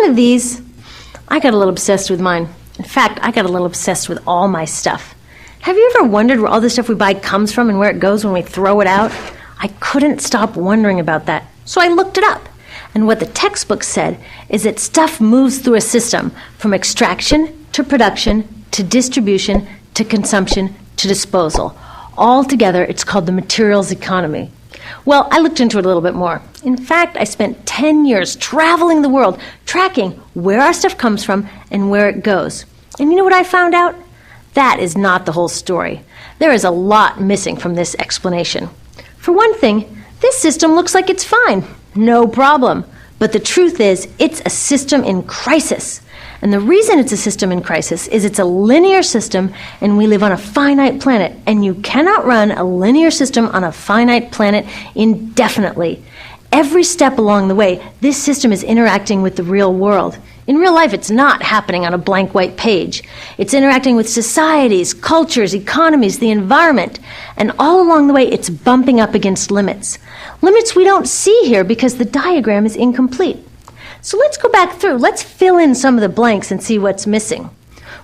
Of these, I got a little obsessed with mine. In fact, I got a little obsessed with all my stuff. Have you ever wondered where all the stuff we buy comes from and where it goes when we throw it out? I couldn't stop wondering about that, so I looked it up. And what the textbook said is that stuff moves through a system from extraction to production to distribution to consumption to disposal. All together, it's called the materials economy. Well, I looked into it a little bit more. In fact, I spent 10 years traveling the world, tracking where our stuff comes from and where it goes. And you know what I found out? That is not the whole story. There is a lot missing from this explanation. For one thing, this system looks like it's fine. No problem. But the truth is, it's a system in crisis. And the reason it's a system in crisis is it's a linear system and we live on a finite planet. And you cannot run a linear system on a finite planet indefinitely. Every step along the way, this system is interacting with the real world. In real life, it's not happening on a blank white page. It's interacting with societies, cultures, economies, the environment. And all along the way, it's bumping up against limits. Limits we don't see here because the diagram is incomplete. So let's go back through. Let's fill in some of the blanks and see what's missing.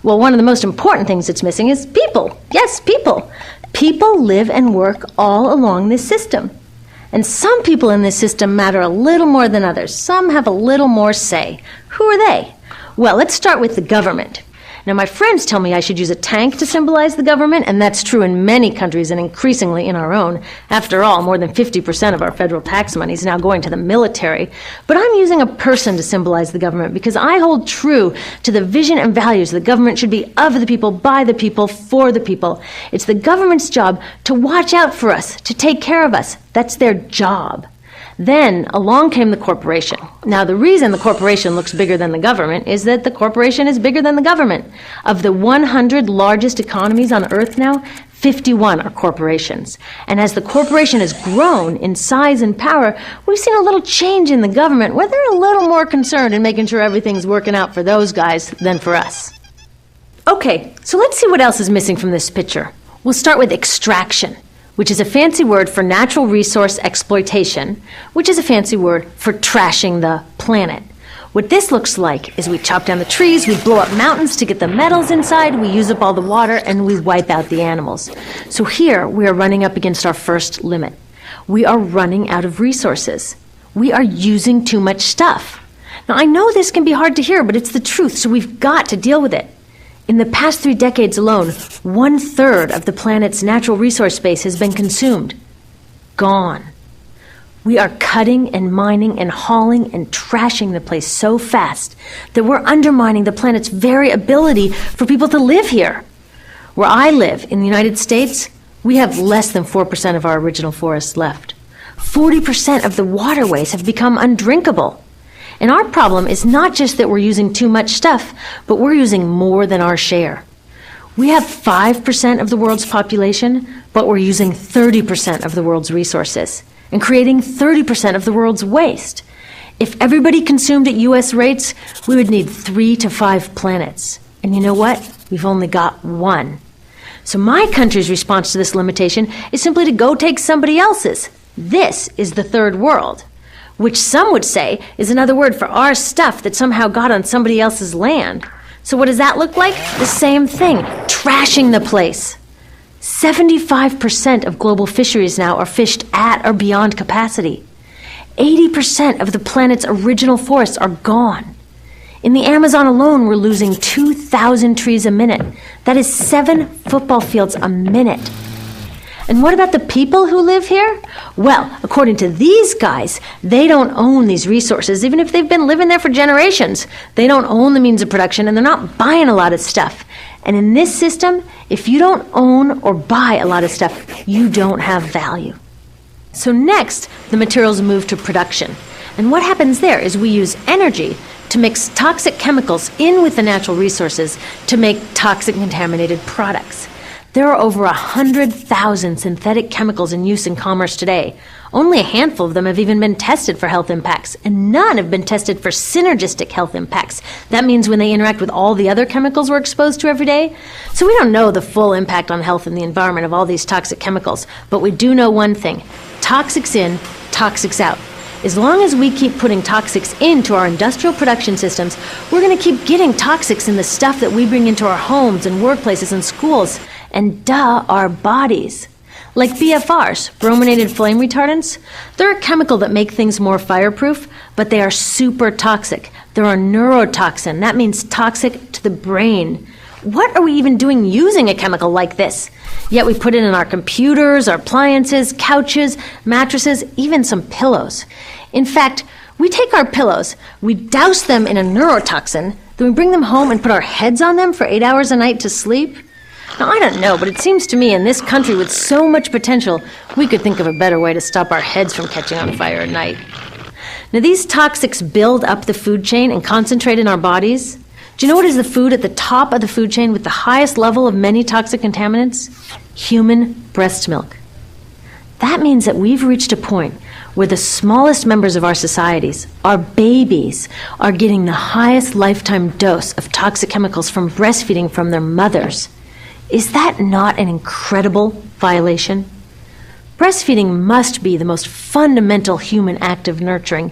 Well, one of the most important things that's missing is people. Yes, people. People live and work all along this system. And some people in this system matter a little more than others. Some have a little more say. Who are they? Well, let's start with the government. Now, my friends tell me I should use a tank to symbolize the government, and that's true in many countries and increasingly in our own. After all, more than 50% of our federal tax money is now going to the military. But I'm using a person to symbolize the government because I hold true to the vision and values the government should be of the people, by the people, for the people. It's the government's job to watch out for us, to take care of us. That's their job. Then along came the corporation. Now, the reason the corporation looks bigger than the government is that the corporation is bigger than the government. Of the 100 largest economies on Earth now, 51 are corporations. And as the corporation has grown in size and power, we've seen a little change in the government where they're a little more concerned in making sure everything's working out for those guys than for us. Okay, so let's see what else is missing from this picture. We'll start with extraction, which is a fancy word for natural resource exploitation, which is a fancy word for trashing the planet. What this looks like is we chop down the trees, we blow up mountains to get the metals inside, we use up all the water, and we wipe out the animals. So here we are running up against our first limit. We are running out of resources. We are using too much stuff. Now, I know this can be hard to hear, but it's the truth, so we've got to deal with it. In the past 3 decades alone, 1/3 of the planet's natural resource base has been consumed. Gone. We are cutting and mining and hauling and trashing the place so fast that we're undermining the planet's very ability for people to live here. Where I live, in the United States, we have less than 4% of our original forests left. 40% of the waterways have become undrinkable. And our problem is not just that we're using too much stuff, but we're using more than our share. We have 5% of the world's population, but we're using 30% of the world's resources and creating 30% of the world's waste. If everybody consumed at U.S. rates, we would need 3 to 5 planets. And you know what? We've only got 1. So my country's response to this limitation is simply to go take somebody else's. This is the third world, which some would say is another word for our stuff that somehow got on somebody else's land. So what does that look like? The same thing, trashing the place. 75% of global fisheries now are fished at or beyond capacity. 80% of the planet's original forests are gone. In the Amazon alone, we're losing 2,000 trees a minute. That is 7 football fields a minute. And what about the people who live here? Well, according to these guys, they don't own these resources, even if they've been living there for generations. They don't own the means of production, and they're not buying a lot of stuff. And in this system, if you don't own or buy a lot of stuff, you don't have value. So next, the materials move to production. And what happens there is we use energy to mix toxic chemicals in with the natural resources to make toxic contaminated products. There are over 100,000 synthetic chemicals in use in commerce today. Only a handful of them have even been tested for health impacts, and none have been tested for synergistic health impacts. That means when they interact with all the other chemicals we're exposed to every day. So we don't know the full impact on health and the environment of all these toxic chemicals, but we do know one thing: toxics in, toxics out. As long as we keep putting toxics into our industrial production systems, we're going to keep getting toxics in the stuff that we bring into our homes and workplaces and schools, and our bodies. Like BFRs, brominated flame retardants, they're a chemical that make things more fireproof, but they are super toxic. They're a neurotoxin. That means toxic to the brain. What are we even doing using a chemical like this? Yet we put it in our computers, our appliances, couches, mattresses, even some pillows. In fact, we take our pillows, we douse them in a neurotoxin, then we bring them home and put our heads on them for 8 hours a night to sleep. Now, I don't know, but it seems to me in this country with so much potential, we could think of a better way to stop our heads from catching on fire at night. Now, these toxics build up the food chain and concentrate in our bodies. Do you know what is the food at the top of the food chain with the highest level of many toxic contaminants? Human breast milk. That means that we've reached a point where the smallest members of our societies, our babies, are getting the highest lifetime dose of toxic chemicals from breastfeeding from their mothers. Is that not an incredible violation? Breastfeeding must be the most fundamental human act of nurturing.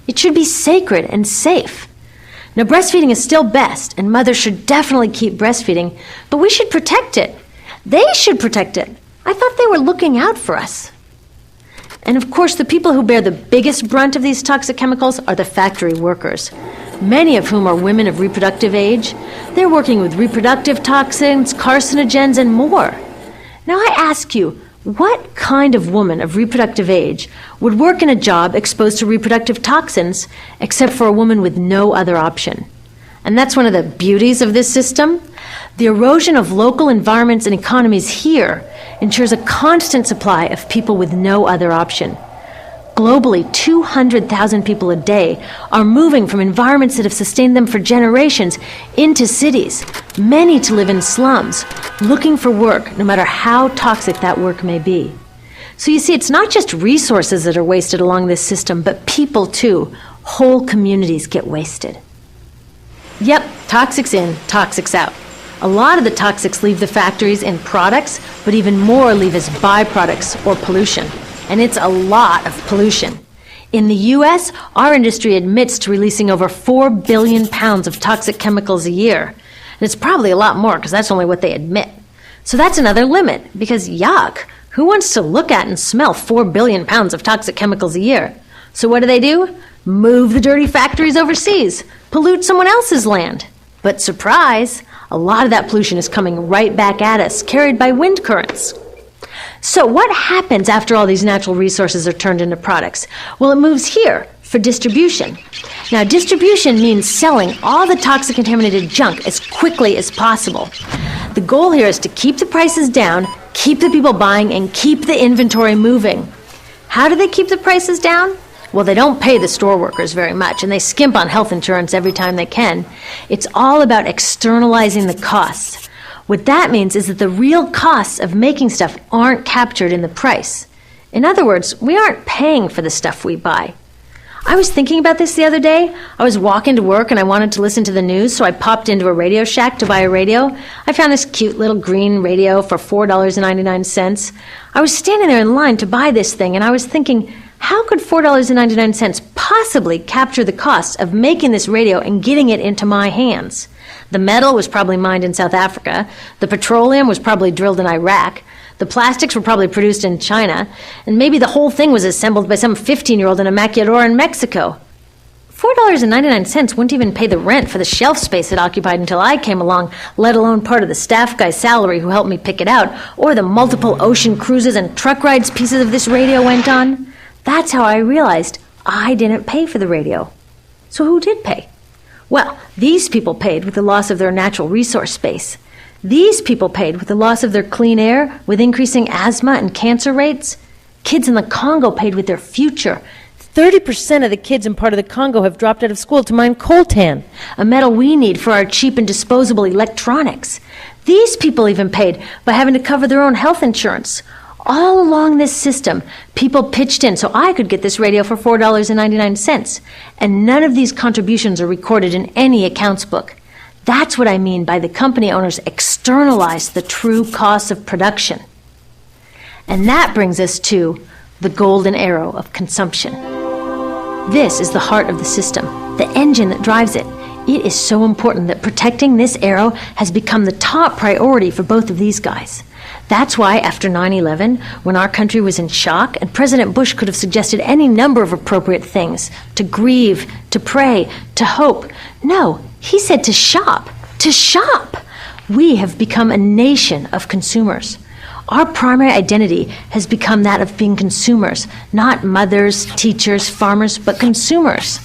It should be sacred and safe. Now, breastfeeding is still best, and mothers should definitely keep breastfeeding, but we should protect it. They should protect it. I thought they were looking out for us. And of course, the people who bear the biggest brunt of these toxic chemicals are the factory workers, many of whom are women of reproductive age. They're working with reproductive toxins, carcinogens, and more. Now I ask you, what kind of woman of reproductive age would work in a job exposed to reproductive toxins except for a woman with no other option? And that's one of the beauties of this system. The erosion of local environments and economies here ensures a constant supply of people with no other option. Globally, 200,000 people a day are moving from environments that have sustained them for generations into cities, many to live in slums, looking for work, no matter how toxic that work may be. So you see, it's not just resources that are wasted along this system, but people too. Whole communities get wasted. Yep, toxics in, toxics out. A lot of the toxics leave the factories in products, but even more leave as byproducts or pollution. And it's a lot of pollution. In the U.S., our industry admits to releasing over 4 billion pounds of toxic chemicals a year. And it's probably a lot more, because that's only what they admit. So that's another limit, because yuck, who wants to look at and smell 4 billion pounds of toxic chemicals a year? So what do? Move the dirty factories overseas, pollute someone else's land. But surprise, a lot of that pollution is coming right back at us, carried by wind currents. So what happens after all these natural resources are turned into products? Well, it moves here for distribution. Now, distribution means selling all the toxic contaminated junk as quickly as possible. The goal here is to keep the prices down, keep the people buying, and keep the inventory moving. How do they keep the prices down? Well, they don't pay the store workers very much, and they skimp on health insurance every time they can. It's all about externalizing the costs. What that means is that the real costs of making stuff aren't captured in the price. In other words, we aren't paying for the stuff we buy. I was thinking about this the other day. I was walking to work and I wanted to listen to the news, so I popped into a Radio Shack to buy a radio. I found this cute little green radio for $4.99. I was standing there in line to buy this thing, and I was thinking, how could $4.99 possibly capture the cost of making this radio and getting it into my hands? The metal was probably mined in South Africa. The petroleum was probably drilled in Iraq. The plastics were probably produced in China. And maybe the whole thing was assembled by some 15-year-old in a maquiladora in Mexico. $4.99 wouldn't even pay the rent for the shelf space it occupied until I came along, let alone part of the staff guy's salary who helped me pick it out, or the multiple ocean cruises and truck rides pieces of this radio went on. That's how I realized I didn't pay for the radio. So who did pay? Well, these people paid with the loss of their natural resource space. These people paid with the loss of their clean air, with increasing asthma and cancer rates. Kids in the Congo paid with their future. 30% of the kids in part of the Congo have dropped out of school to mine coltan, a metal we need for our cheap and disposable electronics. These people even paid by having to cover their own health insurance. All along this system, people pitched in so I could get this radio for $4.99. And none of these contributions are recorded in any accounts book. That's what I mean by the company owners externalize the true costs of production. And that brings us to the golden arrow of consumption. This is the heart of the system, the engine that drives it. It is so important that protecting this arrow has become the top priority for both of these guys. That's why after 9/11, when our country was in shock, and President Bush could have suggested any number of appropriate things, to grieve, to pray, to hope. No, he said to shop. To shop! We have become a nation of consumers. Our primary identity has become that of being consumers, not mothers, teachers, farmers, but consumers.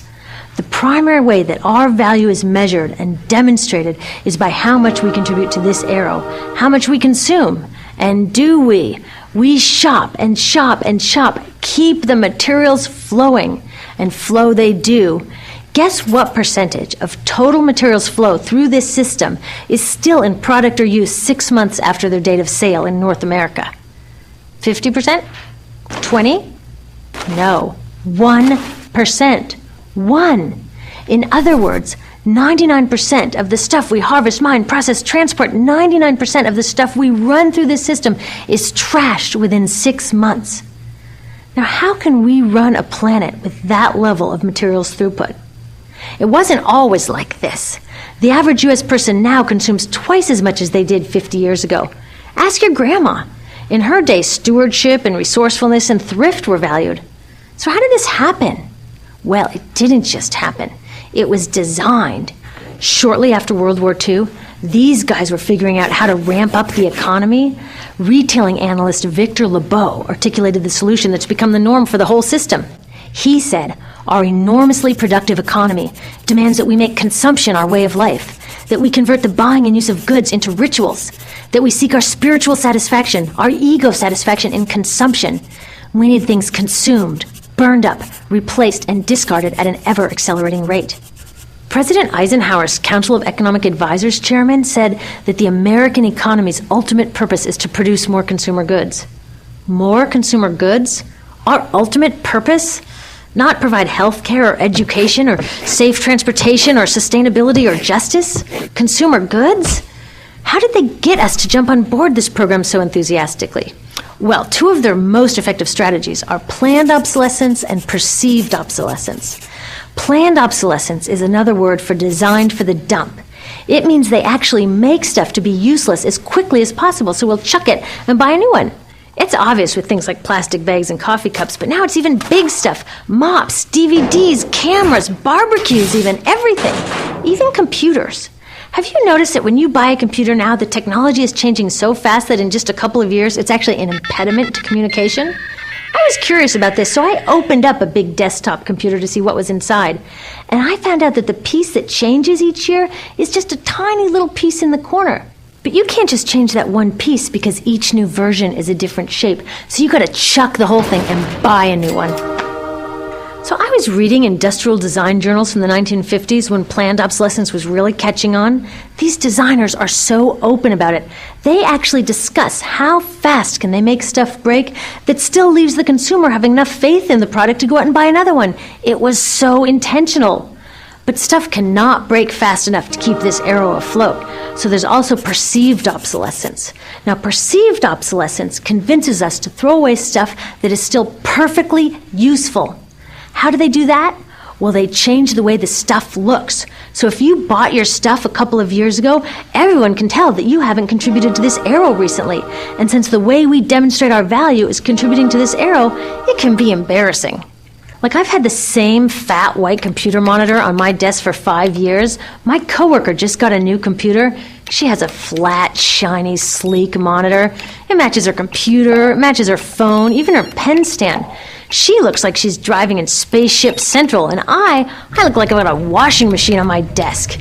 The primary way that our value is measured and demonstrated is by how much we contribute to this arrow, how much we consume. And do we? We shop and shop and shop, keep the materials flowing, and flow they do. Guess what percentage of total materials flow through this system is still in product or use 6 months after their date of sale in North America? 50%? 20? No, 1%. 1. In other words, 99% of the stuff we harvest, mine, process, transport, 99% of the stuff we run through this system is trashed within 6 months. Now, how can we run a planet with that level of materials throughput? It wasn't always like this. The average U.S. person now consumes twice as much as they did 50 years ago. Ask your grandma. In her day, stewardship and resourcefulness and thrift were valued. So how did this happen? Well, it didn't just happen. It was designed. Shortly after World War II, these guys were figuring out how to ramp up the economy. Retailing analyst Victor Lebeau articulated the solution that's become the norm for the whole system. He said, our enormously productive economy demands that we make consumption our way of life, that we convert the buying and use of goods into rituals, that we seek our spiritual satisfaction, our ego satisfaction in consumption. We need things consumed, burned up, replaced, and discarded at an ever-accelerating rate. President Eisenhower's Council of Economic Advisors chairman said that the American economy's ultimate purpose is to produce more consumer goods. More consumer goods? Our ultimate purpose? Not provide health care or education or safe transportation or sustainability or justice? Consumer goods? How did they get us to jump on board this program so enthusiastically? Well, two of their most effective strategies are planned obsolescence and perceived obsolescence. Planned obsolescence is another word for designed for the dump. It means they actually make stuff to be useless as quickly as possible, so we'll chuck it and buy a new one. It's obvious with things like plastic bags and coffee cups, but now it's even big stuff. Mops, DVDs, cameras, barbecues even, everything. Even computers. Have you noticed that when you buy a computer now, the technology is changing so fast that in just a couple of years, it's actually an impediment to communication? I was curious about this, so I opened up a big desktop computer to see what was inside. And I found out that the piece that changes each year is just a tiny little piece in the corner. But you can't just change that one piece because each new version is a different shape. So you gotta chuck the whole thing and buy a new one. So I was reading industrial design journals from the 1950s when planned obsolescence was really catching on. These designers are so open about it. They actually discuss how fast can they make stuff break that still leaves the consumer having enough faith in the product to go out and buy another one. It was so intentional. But stuff cannot break fast enough to keep this arrow afloat. So there's also perceived obsolescence. Now, perceived obsolescence convinces us to throw away stuff that is still perfectly useful. How do they do that? Well, they change the way the stuff looks. So if you bought your stuff a couple of years ago, everyone can tell that you haven't contributed to this arrow recently. And since the way we demonstrate our value is contributing to this arrow, it can be embarrassing. Like, I've had the same fat white computer monitor on my desk for 5 years. My coworker just got a new computer. She has a flat, shiny, sleek monitor. It matches her computer, it matches her phone, even her pen stand. She looks like she's driving in Spaceship Central, and I look like I've got a washing machine on my desk.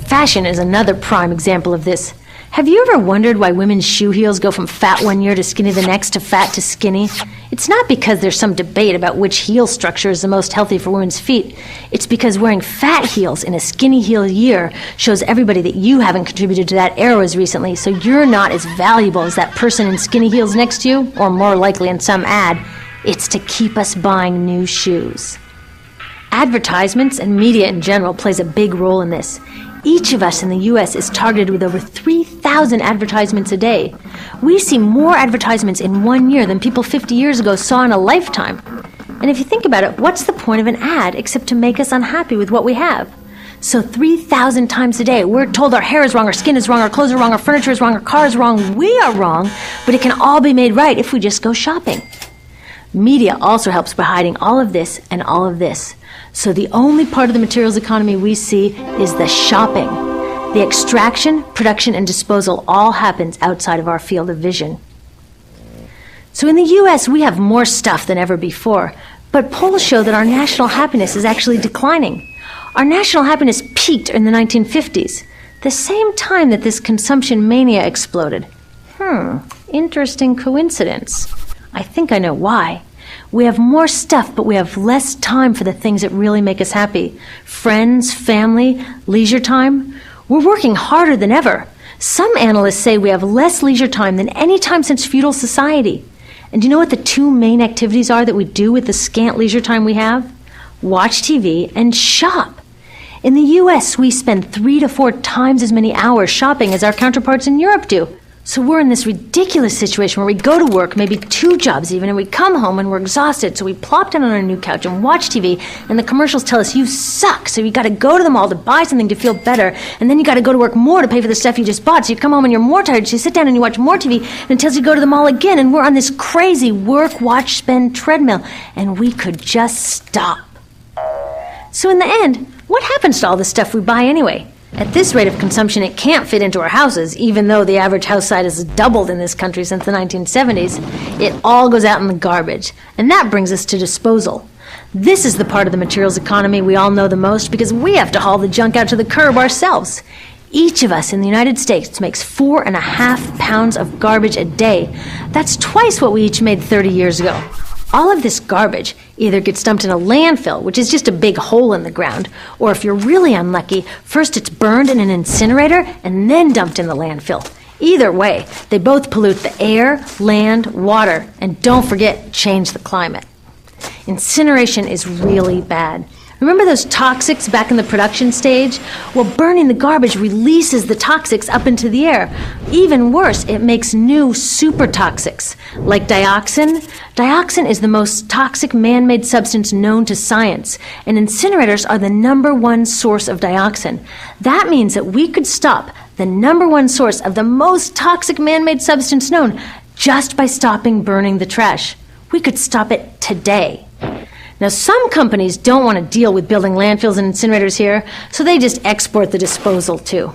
Fashion is another prime example of this. Have you ever wondered why women's shoe heels go from fat one year to skinny the next to fat to skinny? It's not because there's some debate about which heel structure is the most healthy for women's feet. It's because wearing fat heels in a skinny heel year shows everybody that you haven't contributed to that era as recently, so you're not as valuable as that person in skinny heels next to you, or more likely in some ad. It's to keep us buying new shoes. Advertisements and media in general plays a big role in this. Each of us in the U.S. is targeted with over 3,000 advertisements a day. We see more advertisements in 1 year than people 50 years ago saw in a lifetime. And if you think about it, what's the point of an ad except to make us unhappy with what we have? So 3,000 times a day, we're told our hair is wrong, our skin is wrong, our clothes are wrong, our furniture is wrong, our car is wrong, we are wrong, but it can all be made right if we just go shopping. Media also helps by hiding all of this and all of this. So the only part of the materials economy we see is the shopping. The extraction, production, and disposal all happens outside of our field of vision. So in the U.S., we have more stuff than ever before, but polls show that our national happiness is actually declining. Our national happiness peaked in the 1950s, the same time that this consumption mania exploded. Interesting coincidence. I think I know why. We have more stuff, but we have less time for the things that really make us happy. Friends, family, leisure time. We're working harder than ever. Some analysts say we have less leisure time than any time since feudal society. And do you know what the two main activities are that we do with the scant leisure time we have? Watch TV and shop. In the U.S., we spend 3 to 4 times as many hours shopping as our counterparts in Europe do. So we're in this ridiculous situation where we go to work, maybe 2 jobs even, and we come home and we're exhausted, so we plop down on our new couch and watch TV, and the commercials tell us you suck, so you got to go to the mall to buy something to feel better, and then you got to go to work more to pay for the stuff you just bought, so you come home and you're more tired, so you sit down and you watch more TV, and it tells you to go to the mall again, and we're on this crazy work, watch, spend treadmill, and we could just stop. So in the end, what happens to all the stuff we buy anyway? At this rate of consumption, it can't fit into our houses, even though the average house size has doubled in this country since the 1970s. It all goes out in the garbage. And that brings us to disposal. This is the part of the materials economy we all know the most because we have to haul the junk out to the curb ourselves. Each of us in the United States makes 4.5 pounds of garbage a day. That's twice what we each made 30 years ago. All of this garbage either gets dumped in a landfill, which is just a big hole in the ground, or if you're really unlucky, first it's burned in an incinerator and then dumped in the landfill. Either way, they both pollute the air, land, water, and don't forget, change the climate. Incineration is really bad. Remember those toxics back in the production stage? Well, burning the garbage releases the toxics up into the air. Even worse, it makes new super toxics, like dioxin. Dioxin is the most toxic man-made substance known to science, and incinerators are the #1 source of dioxin. That means that we could stop the #1 source of the most toxic man-made substance known just by stopping burning the trash. We could stop it today. Now, some companies don't want to deal with building landfills and incinerators here, so they just export the disposal too.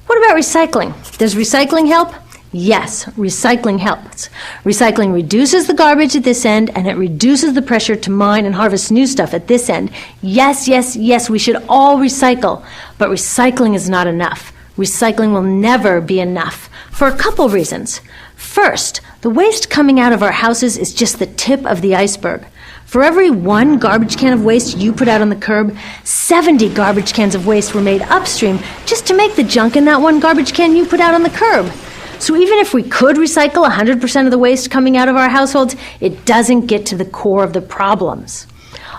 What about recycling? Does recycling help? Yes, recycling helps. Recycling reduces the garbage at this end, and it reduces the pressure to mine and harvest new stuff at this end. Yes, yes, yes, we should all recycle, but recycling is not enough. Recycling will never be enough, for a couple reasons. First, the waste coming out of our houses is just the tip of the iceberg. For every 1 garbage can of waste you put out on the curb, 70 garbage cans of waste were made upstream just to make the junk in that 1 garbage can you put out on the curb. So even if we could recycle 100% of the waste coming out of our households, it doesn't get to the core of the problems.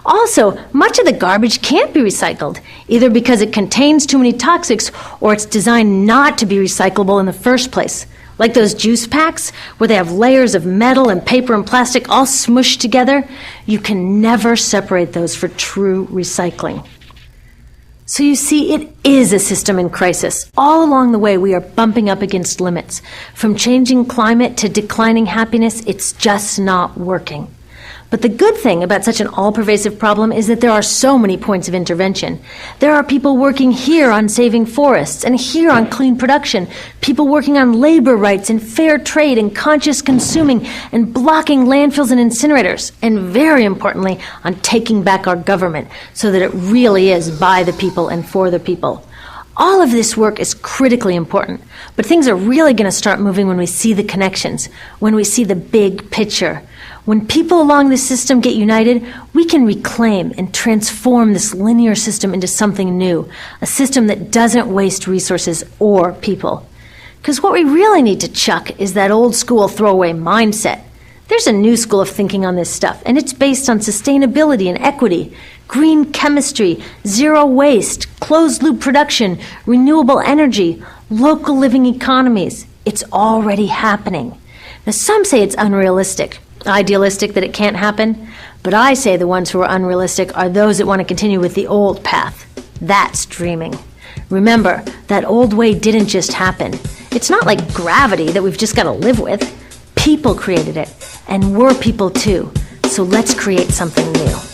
Also, much of the garbage can't be recycled, either because it contains too many toxics or it's designed not to be recyclable in the first place. Like those juice packs, where they have layers of metal and paper and plastic all smushed together, you can never separate those for true recycling. So you see, it is a system in crisis. All along the way, we are bumping up against limits. From changing climate to declining happiness, it's just not working. But the good thing about such an all-pervasive problem is that there are so many points of intervention. There are people working here on saving forests and here on clean production, people working on labor rights and fair trade and conscious consuming and blocking landfills and incinerators, and very importantly, on taking back our government so that it really is by the people and for the people. All of this work is critically important, but things are really going to start moving when we see the connections, when we see the big picture. When people along the system get united, we can reclaim and transform this linear system into something new, a system that doesn't waste resources or people. Because what we really need to chuck is that old school throwaway mindset. There's a new school of thinking on this stuff, and it's based on sustainability and equity, green chemistry, zero waste, closed-loop production, renewable energy, local living economies. It's already happening. Now, some say it's unrealistic, idealistic that it can't happen, but I say the ones who are unrealistic are those that want to continue with the old path. That's dreaming. Remember, that old way didn't just happen. It's not like gravity that we've just got to live with. People created it, and we're people too. So let's create something new.